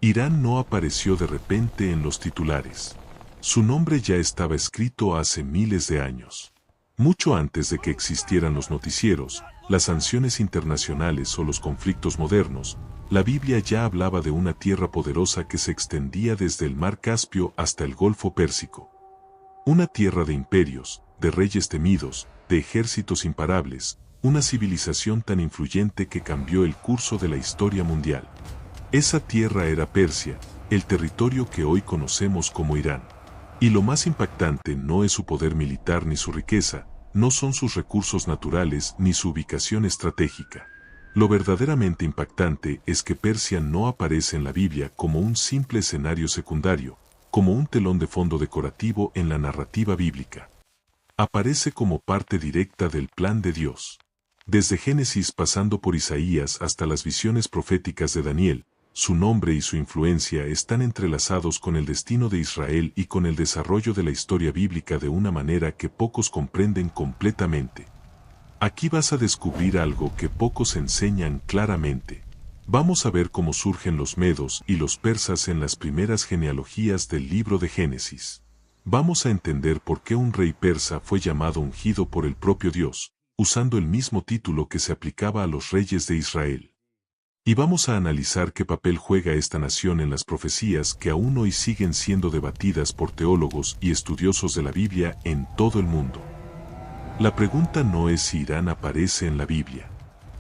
Irán no apareció de repente en los titulares. Su nombre ya estaba escrito hace miles de años. Mucho antes de que existieran los noticieros, las sanciones internacionales o los conflictos modernos, la Biblia ya hablaba de una tierra poderosa que se extendía desde el mar Caspio hasta el Golfo Pérsico. Una tierra de imperios, de reyes temidos, de ejércitos imparables, una civilización tan influyente que cambió el curso de la historia mundial. Esa tierra era Persia, el territorio que hoy conocemos como Irán. Y lo más impactante no es su poder militar ni su riqueza, no son sus recursos naturales ni su ubicación estratégica. Lo verdaderamente impactante es que Persia no aparece en la Biblia como un simple escenario secundario, como un telón de fondo decorativo en la narrativa bíblica. Aparece como parte directa del plan de Dios. Desde Génesis pasando por Isaías hasta las visiones proféticas de Daniel, su nombre y su influencia están entrelazados con el destino de Israel y con el desarrollo de la historia bíblica de una manera que pocos comprenden completamente. Aquí vas a descubrir algo que pocos enseñan claramente. Vamos a ver cómo surgen los medos y los persas en las primeras genealogías del libro de Génesis. Vamos a entender por qué un rey persa fue llamado ungido por el propio Dios, usando el mismo título que se aplicaba a los reyes de Israel. Y vamos a analizar qué papel juega esta nación en las profecías que aún hoy siguen siendo debatidas por teólogos y estudiosos de la Biblia en todo el mundo. La pregunta no es si Irán aparece en la Biblia.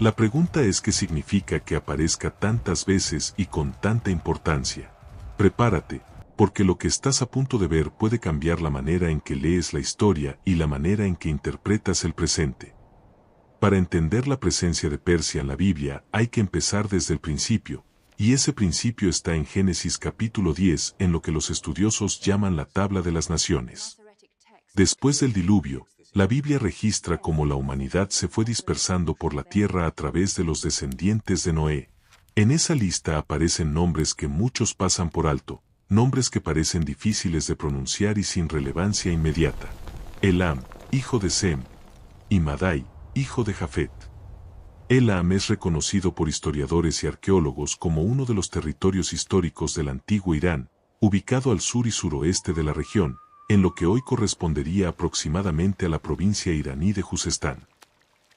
La pregunta es qué significa que aparezca tantas veces y con tanta importancia. Prepárate, porque lo que estás a punto de ver puede cambiar la manera en que lees la historia y la manera en que interpretas el presente. Para entender la presencia de Persia en la Biblia hay que empezar desde el principio, y ese principio está en Génesis capítulo 10 en lo que los estudiosos llaman la tabla de las naciones. Después del diluvio, la Biblia registra cómo la humanidad se fue dispersando por la tierra a través de los descendientes de Noé. En esa lista aparecen nombres que muchos pasan por alto, nombres que parecen difíciles de pronunciar y sin relevancia inmediata. Elam, hijo de Sem, y Madai, hijo de Jafet. Elam es reconocido por historiadores y arqueólogos como uno de los territorios históricos del antiguo Irán, ubicado al sur y suroeste de la región, en lo que hoy correspondería aproximadamente a la provincia iraní de Juzestán.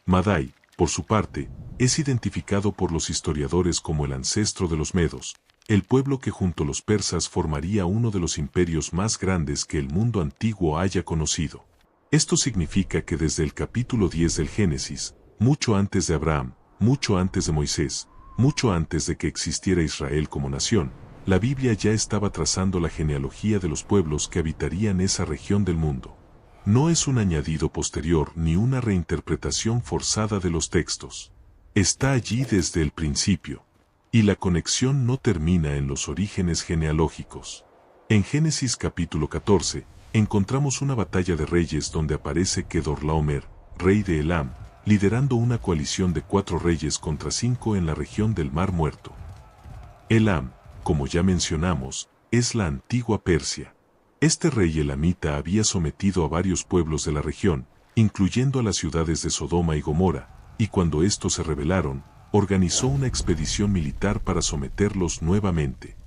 Madai, por su parte, es identificado por los historiadores como el ancestro de los medos, el pueblo que junto a los persas formaría uno de los imperios más grandes que el mundo antiguo haya conocido. Esto significa que desde el capítulo 10 del Génesis, mucho antes de Abraham, mucho antes de Moisés, mucho antes de que existiera Israel como nación, la Biblia ya estaba trazando la genealogía de los pueblos que habitarían esa región del mundo. No es un añadido posterior ni una reinterpretación forzada de los textos. Está allí desde el principio. Y la conexión no termina en los orígenes genealógicos. En Génesis capítulo 14, encontramos una batalla de reyes donde aparece Kedorlaomer, rey de Elam, liderando una coalición de 4 reyes contra 5 en la región del Mar Muerto. Elam, como ya mencionamos, es la antigua Persia. Este rey elamita había sometido a varios pueblos de la región, incluyendo a las ciudades de Sodoma y Gomorra, y cuando estos se rebelaron, organizó una expedición militar para someterlos nuevamente.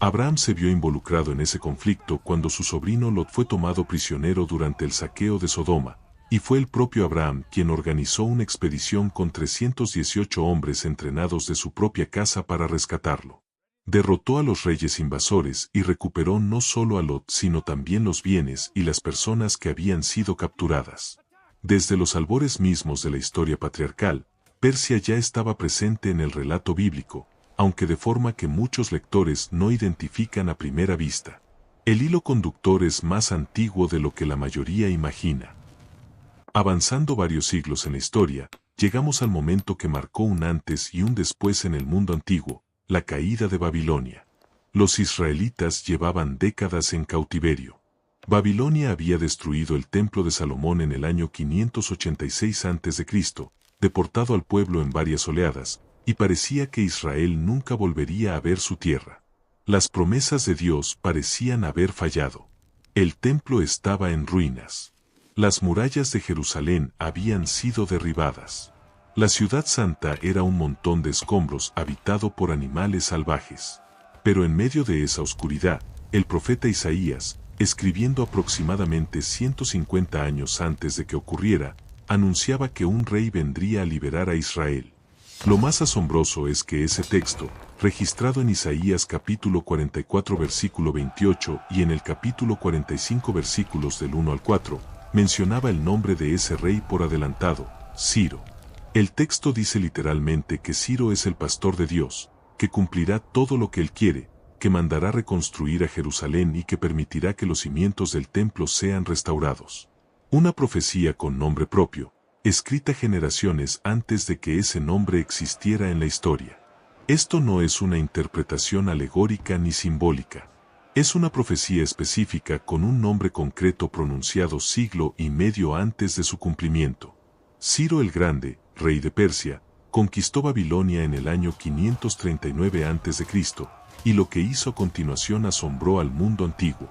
Abraham se vio involucrado en ese conflicto cuando su sobrino Lot fue tomado prisionero durante el saqueo de Sodoma, y fue el propio Abraham quien organizó una expedición con 318 hombres entrenados de su propia casa para rescatarlo. Derrotó a los reyes invasores y recuperó no solo a Lot sino también los bienes y las personas que habían sido capturadas. Desde los albores mismos de la historia patriarcal, Persia ya estaba presente en el relato bíblico, aunque de forma que muchos lectores no identifican a primera vista. El hilo conductor es más antiguo de lo que la mayoría imagina. Avanzando varios siglos en la historia, llegamos al momento que marcó un antes y un después en el mundo antiguo, la caída de Babilonia. Los israelitas llevaban décadas en cautiverio. Babilonia había destruido el templo de Salomón en el año 586 a.C., deportado al pueblo en varias oleadas, y parecía que Israel nunca volvería a ver su tierra. Las promesas de Dios parecían haber fallado. El templo estaba en ruinas. Las murallas de Jerusalén habían sido derribadas. La ciudad santa era un montón de escombros habitado por animales salvajes. Pero en medio de esa oscuridad, el profeta Isaías, escribiendo aproximadamente 150 años antes de que ocurriera, anunciaba que un rey vendría a liberar a Israel. Lo más asombroso es que ese texto, registrado en Isaías capítulo 44 versículo 28 y en el capítulo 45 versículos del 1 al 4, mencionaba el nombre de ese rey por adelantado, Ciro. El texto dice literalmente que Ciro es el pastor de Dios, que cumplirá todo lo que él quiere, que mandará reconstruir a Jerusalén y que permitirá que los cimientos del templo sean restaurados. Una profecía con nombre propio, escrita generaciones antes de que ese nombre existiera en la historia. Esto no es una interpretación alegórica ni simbólica. Es una profecía específica con un nombre concreto pronunciado siglo y medio antes de su cumplimiento. Ciro el Grande, rey de Persia, conquistó Babilonia en el año 539 a.C., y lo que hizo a continuación asombró al mundo antiguo.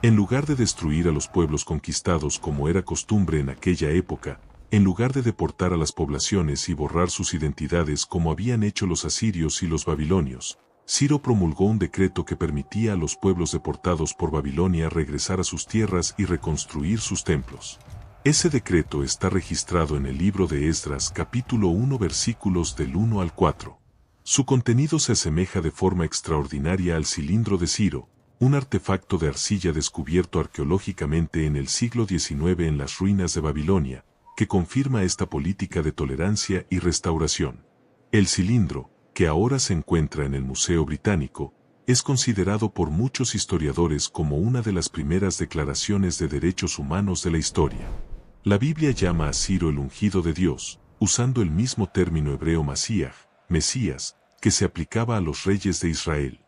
En lugar de destruir a los pueblos conquistados como era costumbre en aquella época, en lugar de deportar a las poblaciones y borrar sus identidades como habían hecho los asirios y los babilonios, Ciro promulgó un decreto que permitía a los pueblos deportados por Babilonia regresar a sus tierras y reconstruir sus templos. Ese decreto está registrado en el libro de Esdras capítulo 1 versículos del 1 al 4. Su contenido se asemeja de forma extraordinaria al cilindro de Ciro, un artefacto de arcilla descubierto arqueológicamente en el siglo XIX en las ruinas de Babilonia, que confirma esta política de tolerancia y restauración. El cilindro, que ahora se encuentra en el Museo Británico, es considerado por muchos historiadores como una de las primeras declaraciones de derechos humanos de la historia. La Biblia llama a Ciro el ungido de Dios, usando el mismo término hebreo Masías, Mesías, que se aplicaba a los reyes de Israel.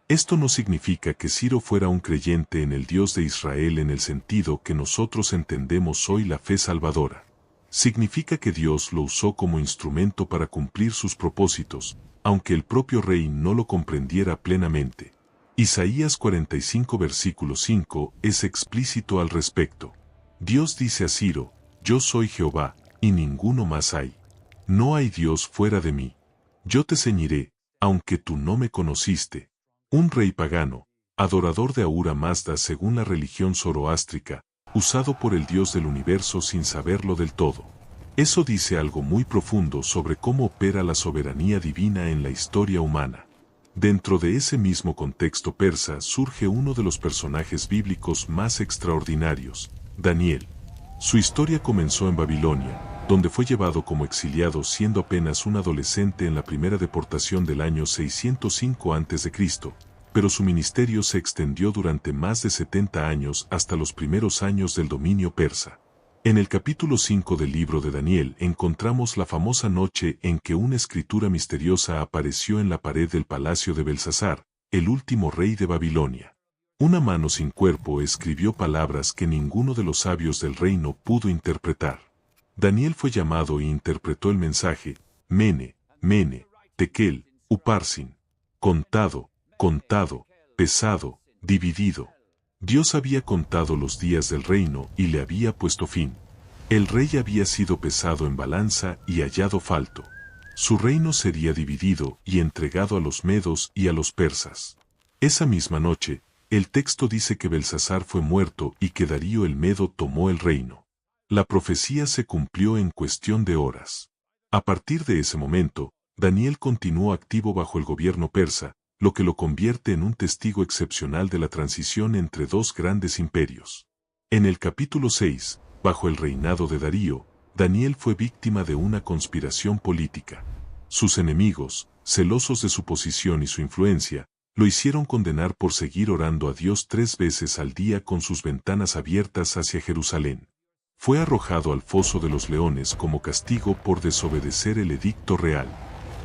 Esto no significa que Ciro fuera un creyente en el Dios de Israel en el sentido que nosotros entendemos hoy la fe salvadora. Significa que Dios lo usó como instrumento para cumplir sus propósitos, aunque el propio rey no lo comprendiera plenamente. Isaías 45 versículo 5 es explícito al respecto. Dios dice a Ciro, yo soy Jehová, y ninguno más hay. No hay Dios fuera de mí. Yo te ceñiré, aunque tú no me conociste. Un rey pagano, adorador de Ahura Mazda según la religión zoroástrica, usado por el Dios del universo sin saberlo del todo. Eso dice algo muy profundo sobre cómo opera la soberanía divina en la historia humana. Dentro de ese mismo contexto persa surge uno de los personajes bíblicos más extraordinarios, Daniel. Su historia comenzó en Babilonia, donde fue llevado como exiliado siendo apenas un adolescente en la primera deportación del año 605 a.C., pero su ministerio se extendió durante más de 70 años hasta los primeros años del dominio persa. En el capítulo 5 del libro de Daniel encontramos la famosa noche en que una escritura misteriosa apareció en la pared del palacio de Belsasar, el último rey de Babilonia. Una mano sin cuerpo escribió palabras que ninguno de los sabios del reino pudo interpretar. Daniel fue llamado e interpretó el mensaje, Mene, Mene, Tekel, Uparsin, contado, contado, pesado, dividido. Dios había contado los días del reino y le había puesto fin. El rey había sido pesado en balanza y hallado falto. Su reino sería dividido y entregado a los medos y a los persas. Esa misma noche, el texto dice que Belsasar fue muerto y que Darío el Medo tomó el reino. La profecía se cumplió en cuestión de horas. A partir de ese momento, Daniel continuó activo bajo el gobierno persa, lo que lo convierte en un testigo excepcional de la transición entre dos grandes imperios. En el capítulo 6, bajo el reinado de Darío, Daniel fue víctima de una conspiración política. Sus enemigos, celosos de su posición y su influencia, lo hicieron condenar por seguir orando a Dios 3 veces al día con sus ventanas abiertas hacia Jerusalén. Fue arrojado al foso de los leones como castigo por desobedecer el edicto real.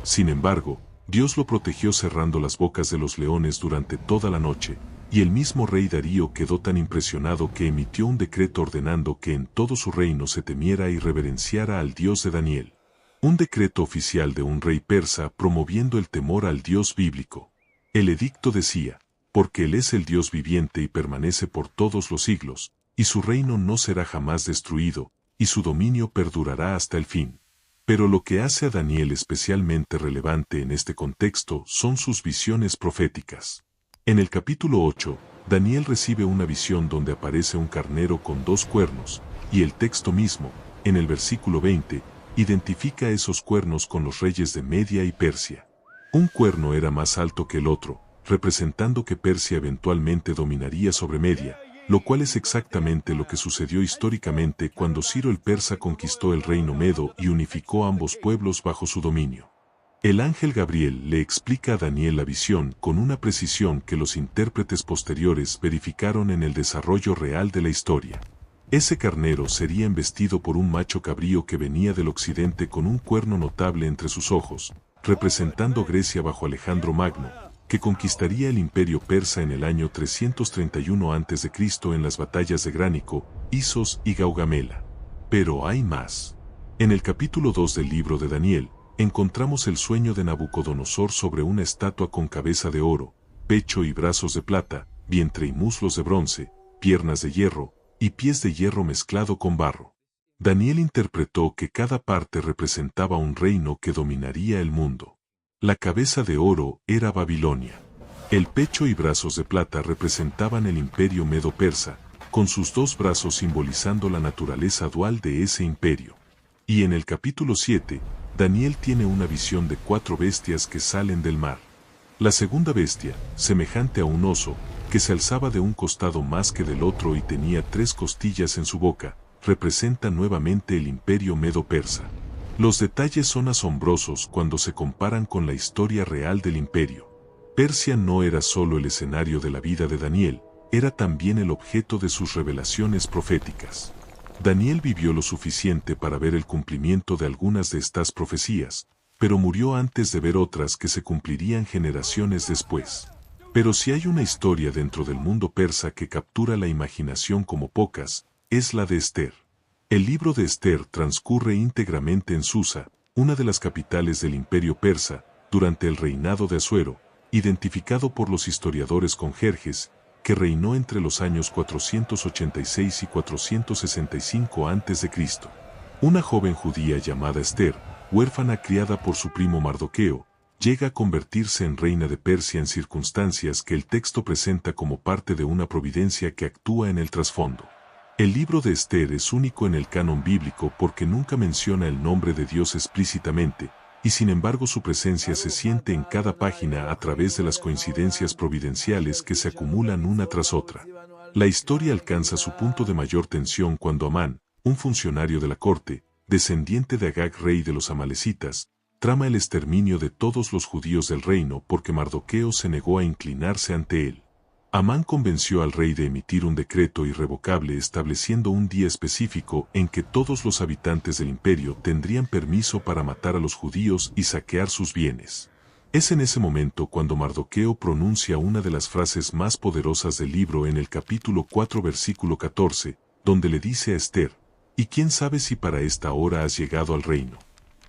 Sin embargo, Dios lo protegió cerrando las bocas de los leones durante toda la noche, y el mismo rey Darío quedó tan impresionado que emitió un decreto ordenando que en todo su reino se temiera y reverenciara al Dios de Daniel. Un decreto oficial de un rey persa promoviendo el temor al Dios bíblico. El edicto decía, porque Él es el Dios viviente y permanece por todos los siglos, y su reino no será jamás destruido, y su dominio perdurará hasta el fin. Pero lo que hace a Daniel especialmente relevante en este contexto son sus visiones proféticas. En el capítulo 8, Daniel recibe una visión donde aparece un carnero con 2 cuernos, y el texto mismo, en el versículo 20, identifica esos cuernos con los reyes de Media y Persia. Un cuerno era más alto que el otro, representando que Persia eventualmente dominaría sobre Media, lo cual es exactamente lo que sucedió históricamente cuando Ciro el Persa conquistó el reino medo y unificó ambos pueblos bajo su dominio. El ángel Gabriel le explica a Daniel la visión con una precisión que los intérpretes posteriores verificaron en el desarrollo real de la historia. Ese carnero sería embestido por un macho cabrío que venía del occidente con un cuerno notable entre sus ojos, representando Grecia bajo Alejandro Magno, que conquistaría el imperio persa en el año 331 a.C. en las batallas de Gránico, Isos y Gaugamela. Pero hay más. En el capítulo 2 del libro de Daniel, encontramos el sueño de Nabucodonosor sobre una estatua con cabeza de oro, pecho y brazos de plata, vientre y muslos de bronce, piernas de hierro, y pies de hierro mezclado con barro. Daniel interpretó que cada parte representaba un reino que dominaría el mundo. La cabeza de oro era Babilonia. El pecho y brazos de plata representaban el imperio medo-persa, con sus 2 brazos simbolizando la naturaleza dual de ese imperio. Y en el capítulo 7, Daniel tiene una visión de 4 bestias que salen del mar. La segunda bestia, semejante a un oso, que se alzaba de un costado más que del otro y tenía 3 costillas en su boca, representa nuevamente el imperio medo-persa. Los detalles son asombrosos cuando se comparan con la historia real del imperio. Persia no era solo el escenario de la vida de Daniel, era también el objeto de sus revelaciones proféticas. Daniel vivió lo suficiente para ver el cumplimiento de algunas de estas profecías, pero murió antes de ver otras que se cumplirían generaciones después. Pero si hay una historia dentro del mundo persa que captura la imaginación como pocas, es la de Esther. El libro de Esther transcurre íntegramente en Susa, una de las capitales del imperio persa, durante el reinado de Asuero, identificado por los historiadores con Jerjes, que reinó entre los años 486 y 465 a.C. Una joven judía llamada Esther, huérfana criada por su primo Mardoqueo, llega a convertirse en reina de Persia en circunstancias que el texto presenta como parte de una providencia que actúa en el trasfondo. El libro de Esther es único en el canon bíblico porque nunca menciona el nombre de Dios explícitamente, y sin embargo su presencia se siente en cada página a través de las coincidencias providenciales que se acumulan una tras otra. La historia alcanza su punto de mayor tensión cuando Amán, un funcionario de la corte, descendiente de Agag rey de los amalecitas, trama el exterminio de todos los judíos del reino porque Mardoqueo se negó a inclinarse ante él. Amán convenció al rey de emitir un decreto irrevocable estableciendo un día específico en que todos los habitantes del imperio tendrían permiso para matar a los judíos y saquear sus bienes. Es en ese momento cuando Mardoqueo pronuncia una de las frases más poderosas del libro en el capítulo 4 versículo 14, donde le dice a Esther, «¿Y quién sabe si para esta hora has llegado al reino?»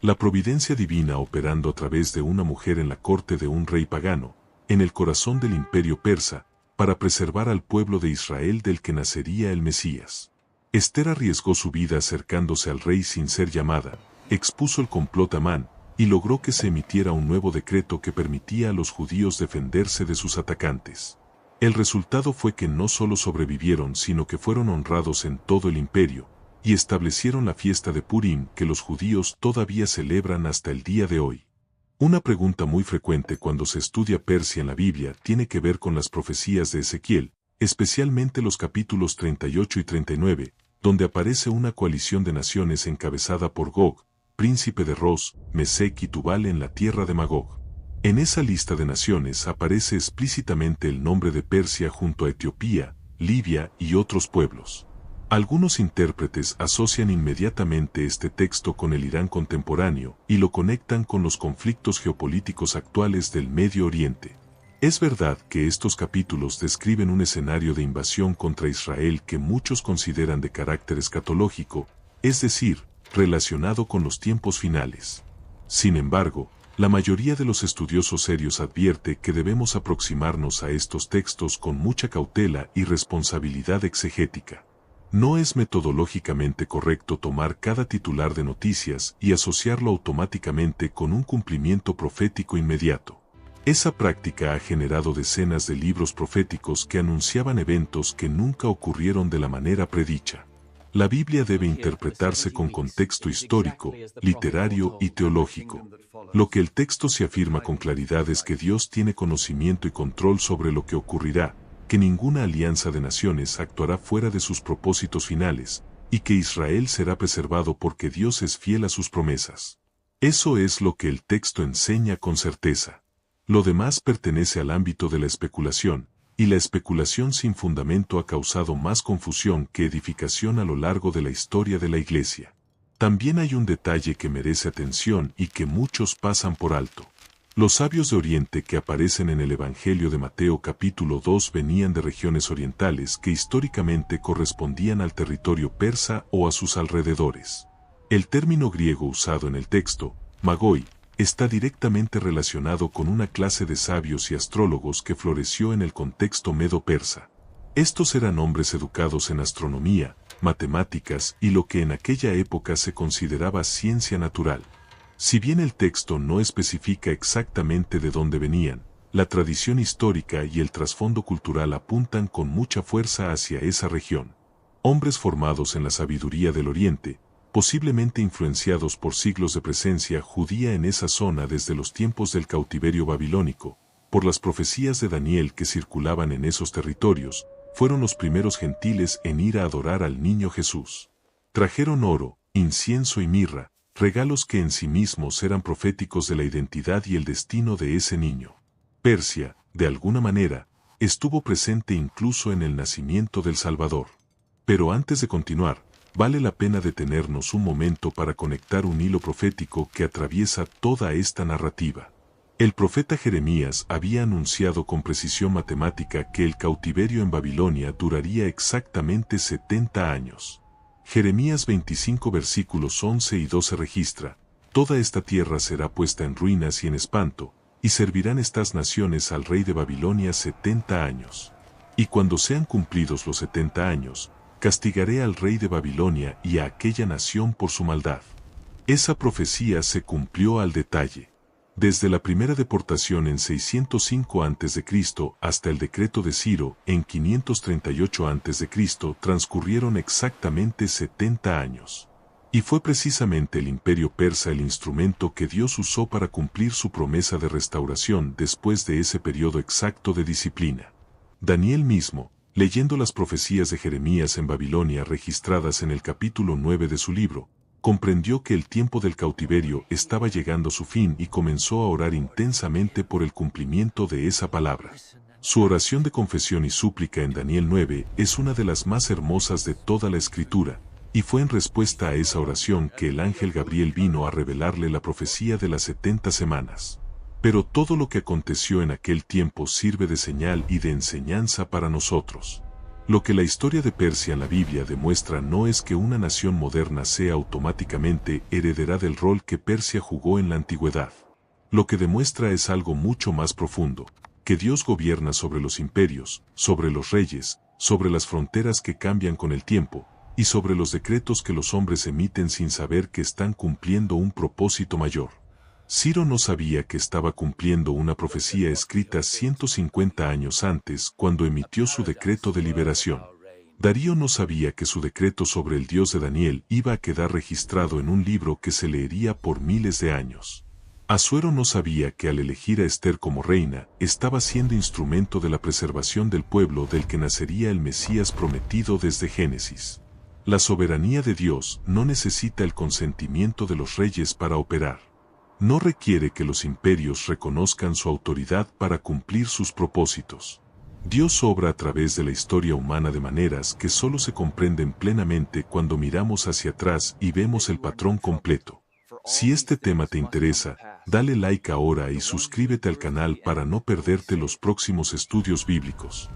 La providencia divina operando a través de una mujer en la corte de un rey pagano, en el corazón del imperio persa, para preservar al pueblo de Israel del que nacería el Mesías. Esther arriesgó su vida acercándose al rey sin ser llamada, expuso el complot a Amán, y logró que se emitiera un nuevo decreto que permitía a los judíos defenderse de sus atacantes. El resultado fue que no solo sobrevivieron sino que fueron honrados en todo el imperio, y establecieron la fiesta de Purim que los judíos todavía celebran hasta el día de hoy. Una pregunta muy frecuente cuando se estudia Persia en la Biblia tiene que ver con las profecías de Ezequiel, especialmente los capítulos 38 y 39, donde aparece una coalición de naciones encabezada por Gog, príncipe de Ros, Mesec y Tubal en la tierra de Magog. En esa lista de naciones aparece explícitamente el nombre de Persia junto a Etiopía, Libia y otros pueblos. Algunos intérpretes asocian inmediatamente este texto con el Irán contemporáneo y lo conectan con los conflictos geopolíticos actuales del Medio Oriente. Es verdad que estos capítulos describen un escenario de invasión contra Israel que muchos consideran de carácter escatológico, es decir, relacionado con los tiempos finales. Sin embargo, la mayoría de los estudiosos serios advierte que debemos aproximarnos a estos textos con mucha cautela y responsabilidad exegética. No es metodológicamente correcto tomar cada titular de noticias y asociarlo automáticamente con un cumplimiento profético inmediato. Esa práctica ha generado decenas de libros proféticos que anunciaban eventos que nunca ocurrieron de la manera predicha. La Biblia debe interpretarse con contexto histórico, literario y teológico. Lo que el texto se afirma con claridad es que Dios tiene conocimiento y control sobre lo que ocurrirá, que ninguna alianza de naciones actuará fuera de sus propósitos finales, y que Israel será preservado porque Dios es fiel a sus promesas. Eso es lo que el texto enseña con certeza. Lo demás pertenece al ámbito de la especulación, y la especulación sin fundamento ha causado más confusión que edificación a lo largo de la historia de la Iglesia. También hay un detalle que merece atención y que muchos pasan por alto. Los sabios de Oriente que aparecen en el Evangelio de Mateo capítulo 2 venían de regiones orientales que históricamente correspondían al territorio persa o a sus alrededores. El término griego usado en el texto, magoi, está directamente relacionado con una clase de sabios y astrólogos que floreció en el contexto medo-persa. Estos eran hombres educados en astronomía, matemáticas y lo que en aquella época se consideraba ciencia natural. Si bien el texto no especifica exactamente de dónde venían, la tradición histórica y el trasfondo cultural apuntan con mucha fuerza hacia esa región. Hombres formados en la sabiduría del Oriente, posiblemente influenciados por siglos de presencia judía en esa zona desde los tiempos del cautiverio babilónico, por las profecías de Daniel que circulaban en esos territorios, fueron los primeros gentiles en ir a adorar al niño Jesús. Trajeron oro, incienso y mirra, regalos que en sí mismos eran proféticos de la identidad y el destino de ese niño. Persia, de alguna manera, estuvo presente incluso en el nacimiento del Salvador. Pero antes de continuar, vale la pena detenernos un momento para conectar un hilo profético que atraviesa toda esta narrativa. El profeta Jeremías había anunciado con precisión matemática que el cautiverio en Babilonia duraría exactamente 70 años. Jeremías 25 versículos 11 y 12 registra: toda esta tierra será puesta en ruinas y en espanto, y servirán estas naciones al rey de Babilonia 70 años. Y cuando sean cumplidos los 70 años, castigaré al rey de Babilonia y a aquella nación por su maldad. Esa profecía se cumplió al detalle. Desde la primera deportación en 605 a.C. hasta el decreto de Ciro en 538 a.C. transcurrieron exactamente 70 años. Y fue precisamente el imperio persa el instrumento que Dios usó para cumplir su promesa de restauración después de ese periodo exacto de disciplina. Daniel mismo, leyendo las profecías de Jeremías en Babilonia registradas en el capítulo 9 de su libro, comprendió que el tiempo del cautiverio estaba llegando a su fin y comenzó a orar intensamente por el cumplimiento de esa palabra. Su oración de confesión y súplica en Daniel 9 es una de las más hermosas de toda la Escritura, y fue en respuesta a esa oración que el ángel Gabriel vino a revelarle la profecía de las 70 semanas. Pero todo lo que aconteció en aquel tiempo sirve de señal y de enseñanza para nosotros. Lo que la historia de Persia en la Biblia demuestra no es que una nación moderna sea automáticamente heredera del rol que Persia jugó en la antigüedad. Lo que demuestra es algo mucho más profundo, que Dios gobierna sobre los imperios, sobre los reyes, sobre las fronteras que cambian con el tiempo, y sobre los decretos que los hombres emiten sin saber que están cumpliendo un propósito mayor. Ciro no sabía que estaba cumpliendo una profecía escrita 150 años antes cuando emitió su decreto de liberación. Darío no sabía que su decreto sobre el Dios de Daniel iba a quedar registrado en un libro que se leería por miles de años. Asuero no sabía que al elegir a Esther como reina, estaba siendo instrumento de la preservación del pueblo del que nacería el Mesías prometido desde Génesis. La soberanía de Dios no necesita el consentimiento de los reyes para operar. No requiere que los imperios reconozcan su autoridad para cumplir sus propósitos. Dios obra a través de la historia humana de maneras que solo se comprenden plenamente cuando miramos hacia atrás y vemos el patrón completo. Si este tema te interesa, dale like ahora y suscríbete al canal para no perderte los próximos estudios bíblicos.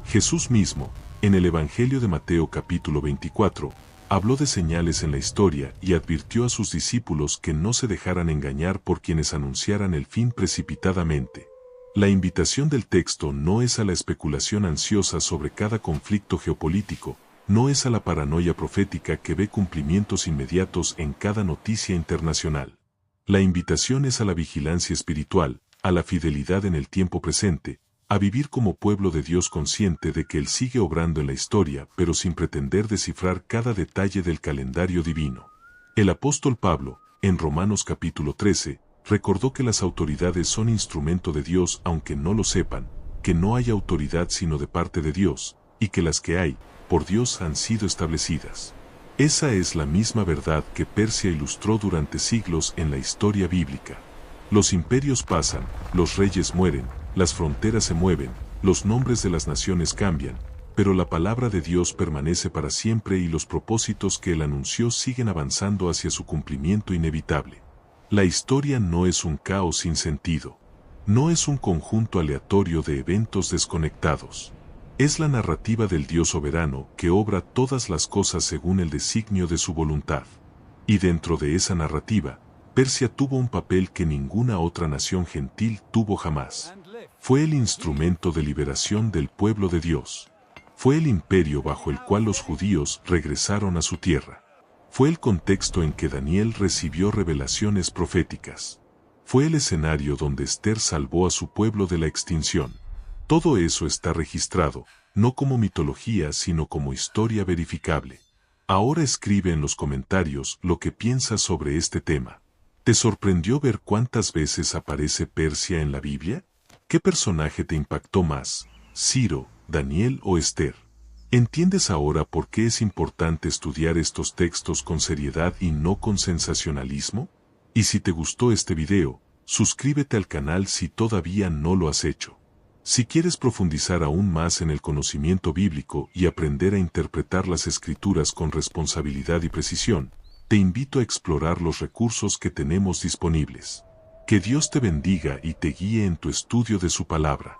Jesús mismo, en el Evangelio de Mateo capítulo 24, habló de señales en la historia y advirtió a sus discípulos que no se dejaran engañar por quienes anunciaran el fin precipitadamente. La invitación del texto no es a la especulación ansiosa sobre cada conflicto geopolítico, no es a la paranoia profética que ve cumplimientos inmediatos en cada noticia internacional. La invitación es a la vigilancia espiritual, a la fidelidad en el tiempo presente, a vivir como pueblo de Dios consciente de que Él sigue obrando en la historia pero sin pretender descifrar cada detalle del calendario divino. El apóstol Pablo, en Romanos capítulo 13, recordó que las autoridades son instrumento de Dios aunque no lo sepan, que no hay autoridad sino de parte de Dios, y que las que hay, por Dios han sido establecidas. Esa es la misma verdad que Persia ilustró durante siglos en la historia bíblica. Los imperios pasan, los reyes mueren, las fronteras se mueven, los nombres de las naciones cambian, pero la palabra de Dios permanece para siempre y los propósitos que Él anunció siguen avanzando hacia su cumplimiento inevitable. La historia no es un caos sin sentido. No es un conjunto aleatorio de eventos desconectados. Es la narrativa del Dios soberano que obra todas las cosas según el designio de su voluntad. Y dentro de esa narrativa, Persia tuvo un papel que ninguna otra nación gentil tuvo jamás. Fue el instrumento de liberación del pueblo de Dios. Fue el imperio bajo el cual los judíos regresaron a su tierra. Fue el contexto en que Daniel recibió revelaciones proféticas. Fue el escenario donde Esther salvó a su pueblo de la extinción. Todo eso está registrado, no como mitología sino como historia verificable. Ahora escribe en los comentarios lo que piensas sobre este tema. ¿Te sorprendió ver cuántas veces aparece Persia en la Biblia? ¿Qué personaje te impactó más, Ciro, Daniel o Esther? ¿Entiendes ahora por qué es importante estudiar estos textos con seriedad y no con sensacionalismo? Y si te gustó este video, suscríbete al canal si todavía no lo has hecho. Si quieres profundizar aún más en el conocimiento bíblico y aprender a interpretar las Escrituras con responsabilidad y precisión, te invito a explorar los recursos que tenemos disponibles. Que Dios te bendiga y te guíe en tu estudio de su palabra.